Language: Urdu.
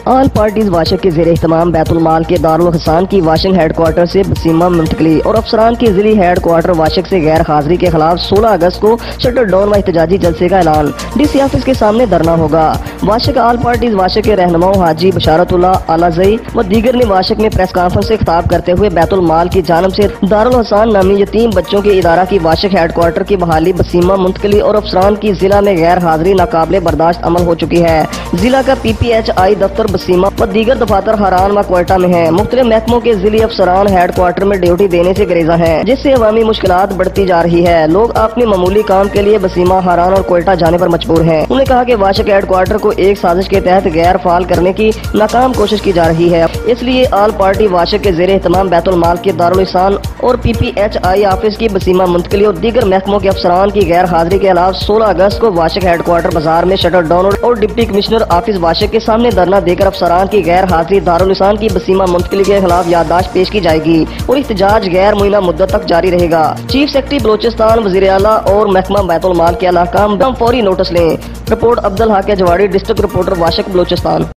آل پارٹیز واشک کے زیر اہتمام بیت المال کے دارالحسان کی واشنگ ہیڈ کوارٹر سے بسیمہ منتقلی اور افسران کی ضلعی ہیڈ کوارٹر واشک سے غیر حاضری کے خلاف 16 اگست کو شٹر ڈاؤن و احتجاجی جلسے کا اعلان۔ ڈی سی آفس کے سامنے دھرنا ہوگا۔ واشک آل پارٹیز واشک کے رہنماؤں حاجی بشارت اللہ اعلیزئی و دیگر نے واشک میں پریس کانفرنس سے خطاب کرتے ہوئے بیت المال کی جانب سے دارالحسان نامی یتیم بچوں کے ادارہ کی واشک ہیڈ کوارٹر کی بحالی بسیمہ منتقلی اور افسران کی ضلع میں غیر حاضری ناقابل برداشت عمل ہو چکی ہے۔ ضلع کا پی پی ایچ آئی دفتر بسیمہ و دیگر دفاتر حران و کوئٹہ میں ہیں۔ مختلف محکموں کے ضلعی افسران ہیڈ کوارٹر میں ڈیوٹی دینے سے گریزاں ہیں، جس سے عوامی مشکلات بڑھتی جا رہی ہے۔ لوگ اپنے معمولی کام کے لیے بسیمہ، حران اور کوئٹہ جانے پر مجبور ہیں۔ انہوں نے کہا کہ واشک ہیڈ کوارٹر کو ایک سازش کے تحت غیر فعال کرنے کی ناکام کوشش کی جا رہی ہے، اس لیے آل پارٹی واشک کے زیر اہتمام بیت المال کے دارالحسان اور پی پی ایچ آئی آفس کی بسیمہ منتقلی اور دیگر محکموں کے افسران کی غیر حاضری کے خلاف 16 اگست کو واشک ہیڈ کوارٹر بازار میں شٹر ڈاؤن اور ڈپٹی کمشنر آفس واشک کے سامنے دھرنا دے کر افسران کی غیر حاضری دارالحسان کی بسیمہ منتقلی کے خلاف یادداشت پیش کی جائے گی اور احتجاج غیر معینہ مدت تک جاری رہے گا۔ چیف سیکرٹری بلوچستان، وزیر اعلیٰ اور محکمہ بیت المال کے اعلیٰ کام فوری نوٹس لیں۔ Report Abdul Haq Jawari, district reporter Washuk Balochistan.